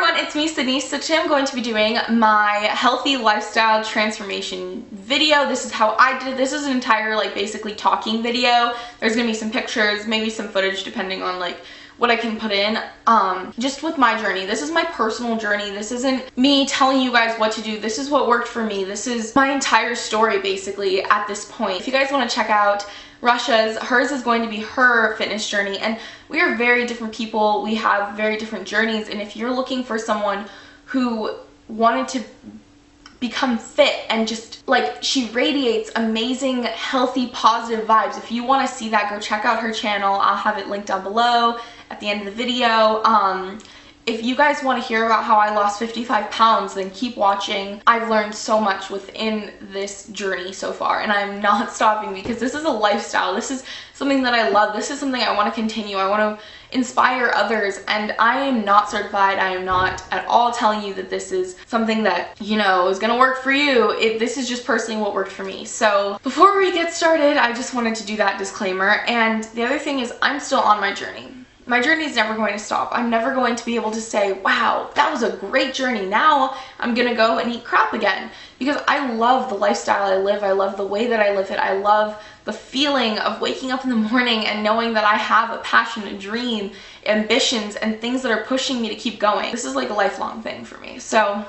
everyone, it's me, Sydney. So today I'm going to be doing my healthy lifestyle transformation video. This is how I did it. This is an entire basically talking video. There's gonna be some pictures, maybe some footage depending on what I can put in, just with my journey. This is my personal journey. This isn't me telling you guys what to do. This is what worked for me. This is my entire story basically at this point. If you guys want to check out hers is going to be her fitness journey, and we are very different people. We have very different journeys, and if you're looking for someone who wanted to become fit and just she radiates amazing, healthy, positive vibes, if you want to see that, go check out her channel. I'll have it linked down below at the end of the video. If you guys want to hear about how I lost 55 pounds, then keep watching. I've learned so much within this journey so far, and I'm not stopping because this is a lifestyle. This is something that I love. This is something I want to continue. I want to inspire others, and I am not certified. I am not at all telling you that this is something that, is going to work for you. This is just personally what worked for me. So before we get started, I just wanted to do that disclaimer. And the other thing is, I'm still on my journey. My journey is never going to stop. I'm never going to be able to say, wow, that was a great journey. Now I'm gonna go and eat crap again. Because I love the lifestyle I live. I love the way that I live it. I love the feeling of waking up in the morning and knowing that I have a passion, a dream, ambitions, and things that are pushing me to keep going. This is like a lifelong thing for me. So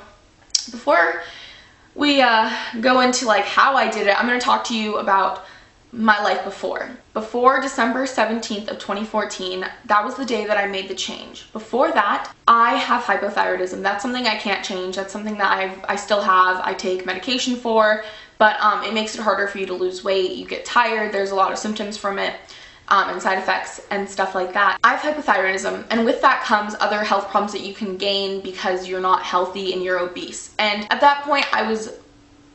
before we go into how I did it, I'm gonna talk to you about my life before December 17th of 2014. That was the day that I made the change. Before that, I have hypothyroidism. That's something I can't change. That's something that I still have. I take medication for, but it makes it harder for you to lose weight. You get tired. There's a lot of symptoms from it, and side effects and stuff like that. I have hypothyroidism, and with that comes other health problems that you can gain because you're not healthy and you're obese. And at that point, I was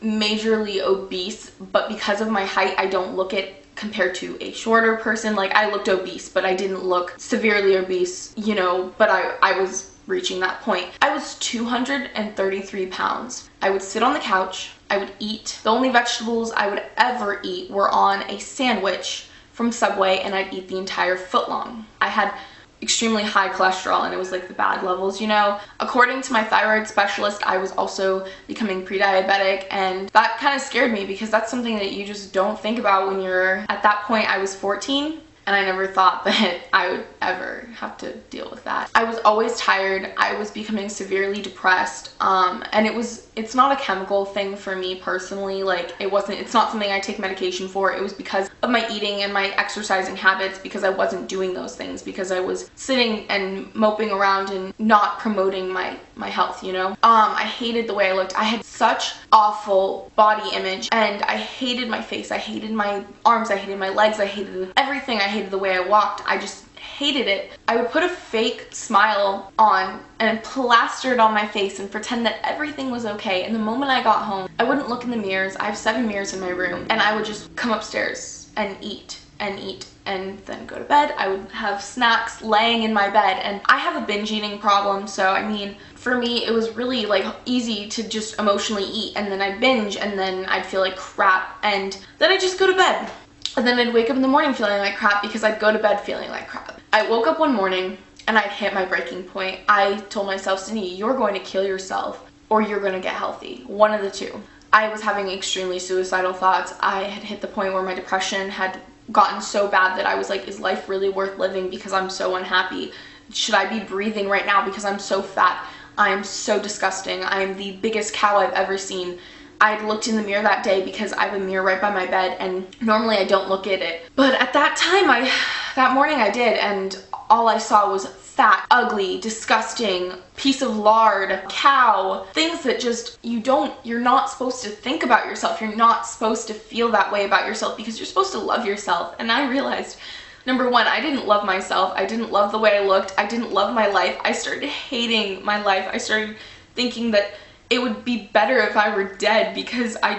majorly obese, but because of my height, I don't look it compared to a shorter person. I looked obese, but I didn't look severely obese, but I was reaching that point. I was 233 pounds. I would sit on the couch, I would eat. The only vegetables I would ever eat were on a sandwich from Subway, and I'd eat the entire foot long. I had extremely high cholesterol, and it was the bad levels, According to my thyroid specialist, I was also becoming pre-diabetic, and that kind of scared me because that's something that you just don't think about when you're at that point. I was 14, and I never thought that I would ever have to deal with that. I was always tired. I was becoming severely depressed, and it's not a chemical thing for me personally. It's not something I take medication for. It was because of my eating and my exercising habits, because I wasn't doing those things, because I was sitting and moping around and not promoting my health, I hated the way I looked. I had such awful body image, and I hated my face. I hated my arms. I hated my legs. I hated everything. I hated the way I walked. I just hated it. I would put a fake smile on and plaster it on my face and pretend that everything was okay. And the moment I got home, I wouldn't look in the mirrors. I have 7 mirrors in my room, and I would just come upstairs and eat and then go to bed. I would have snacks laying in my bed, and I have a binge eating problem, so I mean, for me, it was really easy to just emotionally eat, and then I'd binge, and then I'd feel like crap, and then I'd just go to bed. And then I'd wake up in the morning feeling like crap because I'd go to bed feeling like crap. I woke up one morning and I'd hit my breaking point. I told myself, Sydney, you're going to kill yourself or you're going to get healthy. One of the two. I was having extremely suicidal thoughts. I had hit the point where my depression had gotten so bad that I was like, is life really worth living because I'm so unhappy? Should I be breathing right now because I'm so fat? I'm so disgusting. I'm the biggest cow I've ever seen. I looked in the mirror that day because I have a mirror right by my bed, and normally I don't look at it. But at that time, that morning I did, and all I saw was fat, ugly, disgusting, piece of lard, cow, things that just, you're not supposed to think about yourself. You're not supposed to feel that way about yourself because you're supposed to love yourself. And I realized, number one, I didn't love myself. I didn't love the way I looked. I didn't love my life. I started hating my life. I started thinking that it would be better if I were dead because I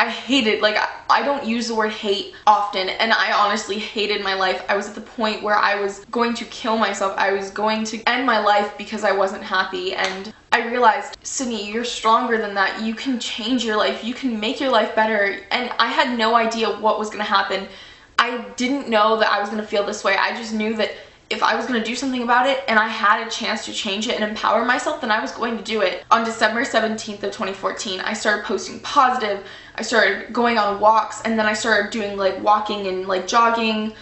hated, I don't use the word hate often, and I honestly hated my life. I was at the point where I was going to kill myself. I was going to end my life because I wasn't happy, and I realized, Sydney, you're stronger than that. You can change your life. You can make your life better. And I had no idea what was going to happen. I didn't know that I was going to feel this way. I just knew that if I was going to do something about it and I had a chance to change it and empower myself, then I was going to do it. On December 17th of 2014, I started posting positive. I started going on walks, and then I started doing like walking and like jogging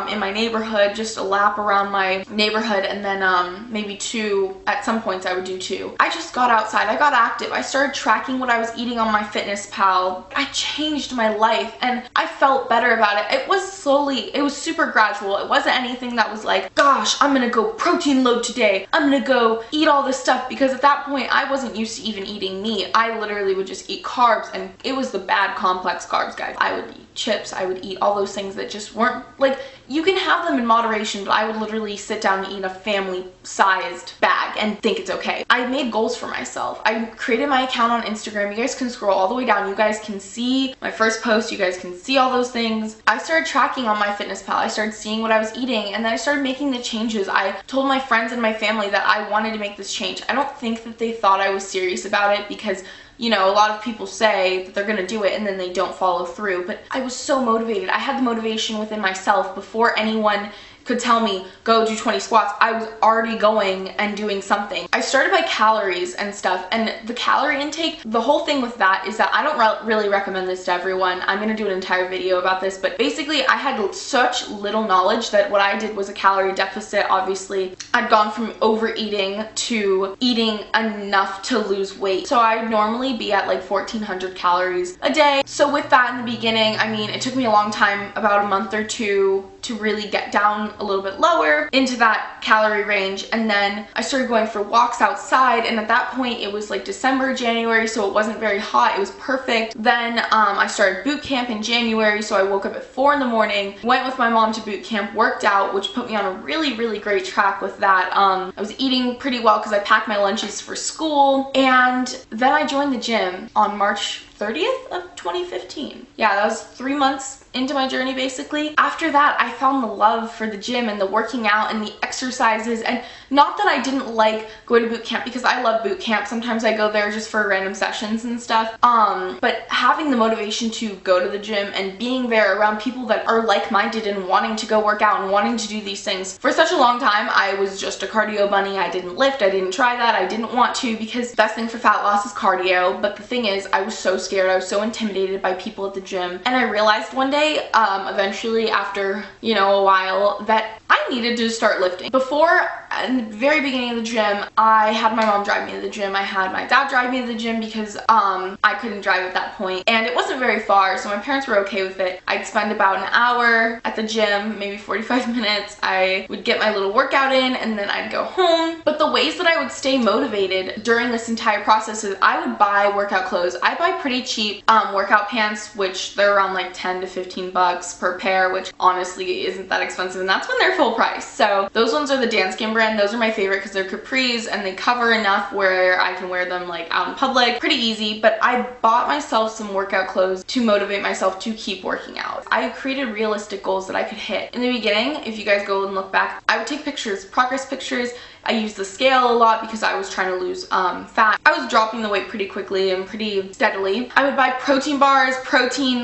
in my neighborhood, just a lap around my neighborhood, and then maybe 2, at some points I would do 2. I just got outside, I got active, I started tracking what I was eating on MyFitnessPal. I changed my life and I felt better about it. It was super gradual. It wasn't anything that was like, gosh, I'm gonna go protein load today, I'm gonna go eat all this stuff, because at that point I wasn't used to even eating meat. I literally would just eat carbs, and it was the bad complex carbs, guys. I would eat chips, I would eat all those things that just weren't like, you can have them in moderation, but I would literally sit down and eat a family-sized bag and think it's okay. I made goals for myself. I created my account on Instagram. You guys can scroll all the way down. You guys can see my first post. You guys can see all those things. I started tracking on MyFitnessPal. I started seeing what I was eating, and then I started making the changes. I told my friends and my family that I wanted to make this change. I don't think that they thought I was serious about it, because you know, a lot of people say that they're gonna do it and then they don't follow through, but I was so motivated. I had the motivation within myself before anyone could tell me, go do 20 squats. I was already going and doing something. I started by calories and stuff, and the calorie intake, the whole thing with that is that I don't really recommend this to everyone. I'm gonna do an entire video about this, but basically I had such little knowledge that what I did was a calorie deficit. Obviously, I'd gone from overeating to eating enough to lose weight. So I'd normally be at like 1,400 calories a day. So with that in the beginning, I mean, it took me a long time, about a month or 2, to really get down a little bit lower into that calorie range. And then I started going for walks outside, and at that point it was like December, January, so it wasn't very hot. It was perfect. Then I started boot camp in January, so I woke up at 4 in the morning, went with my mom to boot camp, worked out, which put me on a really great track with that. I was eating pretty well because I packed my lunches for school, and then I joined the gym on March 30th of 2015. Yeah, that was 3 months into my journey basically. After that, I found the love for the gym and the working out and the exercises, and not that I didn't like going to boot camp, because I love boot camp. Sometimes I go there just for random sessions and stuff. But having the motivation to go to the gym and being there around people that are like-minded and wanting to go work out and wanting to do these things. For such a long time, I was just a cardio bunny. I didn't lift, I didn't try that, I didn't want to, because the best thing for fat loss is cardio. But the thing is, I was so scared, I was so intimidated by people at the gym, and I realized one day, eventually after, you know, a while, that I needed to start lifting. Before, in the very beginning of the gym, I had my mom drive me to the gym. I had my dad drive me to the gym because I couldn't drive at that point, and it wasn't very far, so my parents were okay with it. I'd spend about an hour at the gym, maybe 45 minutes. I would get my little workout in, and then I'd go home. But the ways that I would stay motivated during this entire process is I would buy workout clothes. I buy pretty cheap workout pants, which they're around like 10 to 15 bucks per pair, which honestly isn't that expensive, and that's when they're full price. So those ones are the Danskin brand. Those are my favorite because they're capris and they cover enough where I can wear them like out in public. Pretty easy. But I bought myself some workout clothes to motivate myself to keep working out. I created realistic goals that I could hit. In the beginning, if you guys go and look back, I would take pictures, progress pictures. I used the scale a lot because I was trying to lose fat. I was dropping the weight pretty quickly and pretty steadily. I would buy protein bars,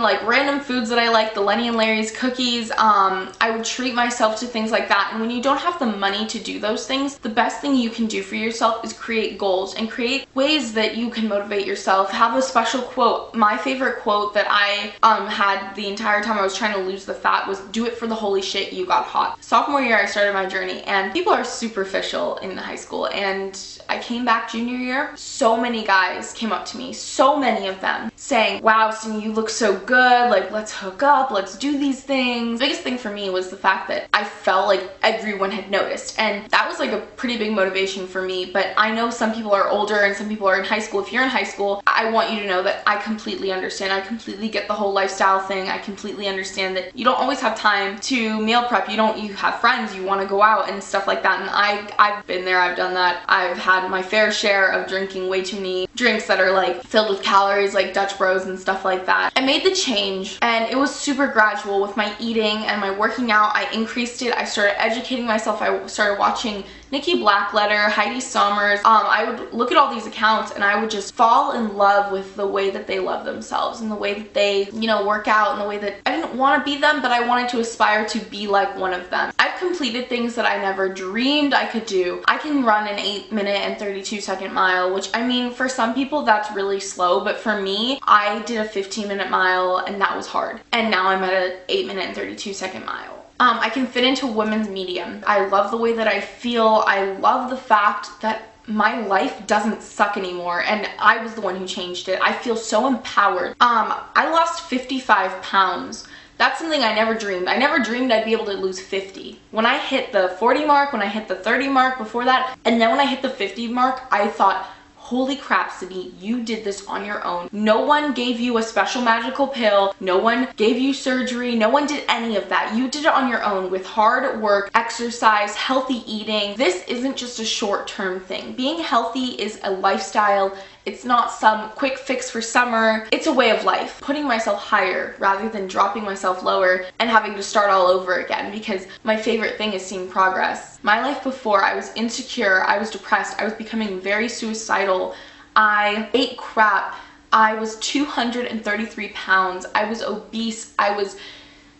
like random foods that I like, the Lenny and Larry's cookies. I would treat myself to things like that. And when you don't have the money to do those things, the best thing you can do for yourself is create goals and create ways that you can motivate yourself. Have a special quote. My favorite quote that I had the entire time I was trying to lose the fat was, "Do it for the holy shit, you got hot." Sophomore year, I started my journey, and people are superficial in high school, and I came back junior year. So many guys came up to me, so many of them, saying, "Wow, Cindy, you look so good, like let's hook up, let's do these things." The biggest thing for me was the fact that I felt like everyone had noticed, and that was like a pretty big motivation for me. But I know some people are older and some people are in high school. If you're in high school, I want you to know that I completely understand. I completely get the whole lifestyle thing. I completely understand that you don't always have time to meal prep. You have friends, you want to go out and stuff like that, and I've been there, I've done that. I've had my fair share of drinking way too many drinks that are like filled with calories, like Dutch Bros and stuff like that. I made the change, and it was super gradual with my eating and my working out. I increased it. I started educating myself. I started watching Nikki Blackletter, Heidi Sommers. I would look at all these accounts and I would just fall in love with the way that they love themselves and the way that they, you know, work out, and the way that I didn't want to be them, but I wanted to aspire to be like one of them. I've completed things that I never dreamed I could do. I can run an 8-minute and 32-second mile, which, I mean, for some people that's really slow, but for me, I did a 15-minute mile and that was hard. And now I'm at an 8-minute and 32-second mile. I can fit into women's medium. I love the way that I feel. I love the fact that my life doesn't suck anymore, and I was the one who changed it. I feel so empowered. I lost 55 pounds. That's something I never dreamed. I never dreamed I'd be able to lose 50. When I hit the 40 mark, when I hit the 30 mark before that, and then when I hit the 50 mark, I thought, holy crap, Sydney, you did this on your own. No one gave you a special magical pill. No one gave you surgery. No one did any of that. You did it on your own with hard work, exercise, healthy eating. This isn't just a short-term thing. Being healthy is a lifestyle. It's not some quick fix for summer. It's a way of life. Putting myself higher rather than dropping myself lower and having to start all over again, because my favorite thing is seeing progress. My life before, I was insecure, I was depressed, I was becoming very suicidal, I ate crap, I was 233 pounds, I was obese, I was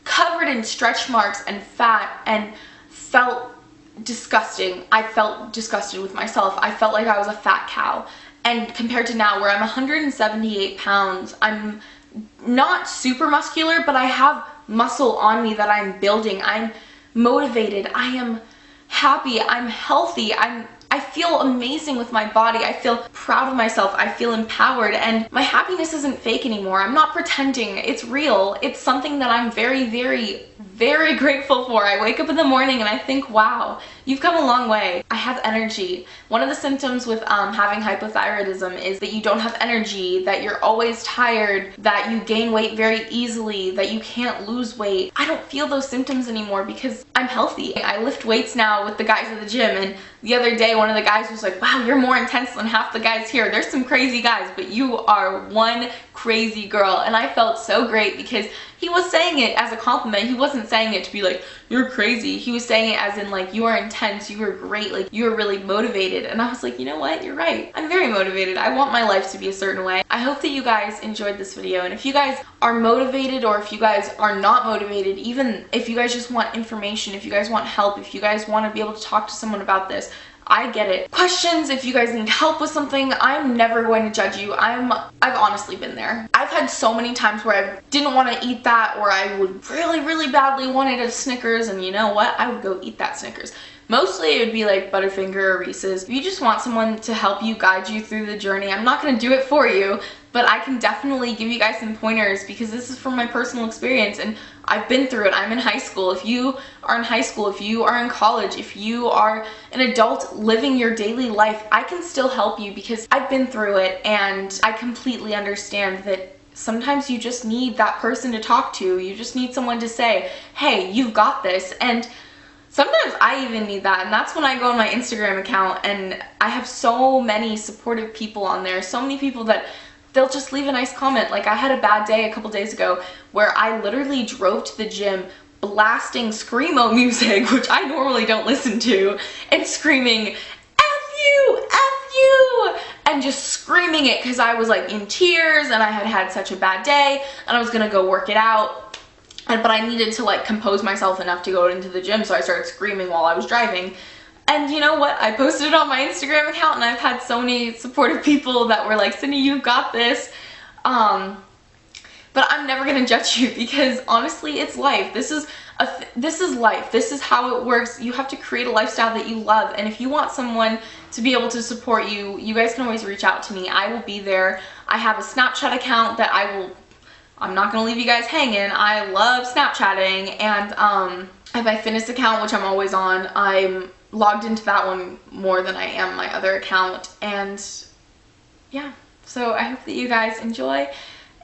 covered in stretch marks and fat and felt disgusting. I felt disgusted with myself. I felt like I was a fat cow. And compared to now, where I'm 178 pounds, I'm not super muscular, but I have muscle on me that I'm building. I'm motivated. I am happy. I'm healthy. I feel amazing with my body. I feel proud of myself. I feel empowered, and my happiness isn't fake anymore. I'm not pretending. It's real. It's something that I'm very, very, very grateful for. I wake up in the morning and I think, wow, you've come a long way. I have energy. One of the symptoms with having hypothyroidism is that you don't have energy, that you're always tired, that you gain weight very easily, that you can't lose weight. I don't feel those symptoms anymore because I'm healthy. I lift weights now with the guys at the gym, and the other day one of the guys was like, wow, you're more intense than half the guys here. There's some crazy guys, but you are one crazy girl. And I felt so great because he was saying it as a compliment. He wasn't saying it to be like, you're crazy. He was saying it as in like, you are intense, you are great, like you are really motivated. And I was like, you know what, you're right. I'm very motivated. I want my life to be a certain way. I hope that you guys enjoyed this video, and if you guys are motivated, or if you guys are not motivated, even if you guys just want information, if you guys want help, if you guys want to be able to talk to someone about this, I get it. Questions, if you guys need help with something, I'm never going to judge you. I've honestly been there. I've had so many times where I didn't want to eat that, or I would really, really badly wanted a Snickers, and you know what? I would go eat that Snickers. Mostly it would be like Butterfinger or Reese's. If you just want someone to help you, guide you through the journey, I'm not going to do it for you, but I can definitely give you guys some pointers because this is from my personal experience and I've been through it. I'm in high school. If you are in high school, if you are in college, if you are an adult living your daily life, I can still help you because I've been through it, and I completely understand that sometimes you just need that person to talk to. You just need someone to say, hey, you've got this. And sometimes I even need that, and that's when I go on my Instagram account and I have so many supportive people on there, so many people that they'll just leave a nice comment. Like, I had a bad day a couple days ago where I literally drove to the gym blasting screamo music, which I normally don't listen to, and screaming, F you, F you, and just screaming it because I was like in tears and I had had such a bad day and I was gonna go work it out. But I needed to like compose myself enough to go into the gym, so I started screaming while I was driving. And you know what? I posted it on my Instagram account, and I've had so many supportive people that were like, Sydney, you've got this. But I'm never gonna judge you because honestly, it's life. This is life. This is how it works. You have to create a lifestyle that you love, and if you want someone to be able to support you, you guys can always reach out to me. I will be there. I have a Snapchat account that I'm not gonna leave you guys hanging. I love Snapchatting, and I have my fitness account, which I'm always on. I'm logged into that one more than I am my other account, and yeah, so I hope that you guys enjoy,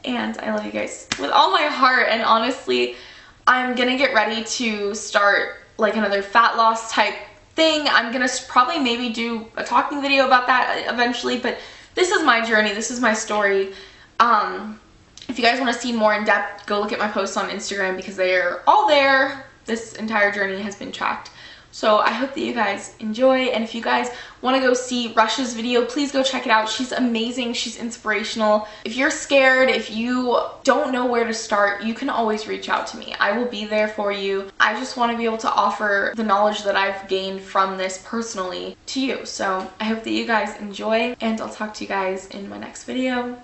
and I love you guys with all my heart. And honestly, I'm gonna get ready to start like another fat loss type thing. I'm gonna probably maybe do a talking video about that eventually, but this is my journey, this is my story. If you guys want to see more in depth, go look at my posts on Instagram because they are all there. this entire journey has been tracked. So I hope that you guys enjoy, and if you guys want to go see Rush's video, please go check it out. She's amazing. She's inspirational. If you're scared, if you don't know where to start, you can always reach out to me. I will be there for you. I just want to be able to offer the knowledge that I've gained from this personally to you. So I hope that you guys enjoy, and I'll talk to you guys in my next video.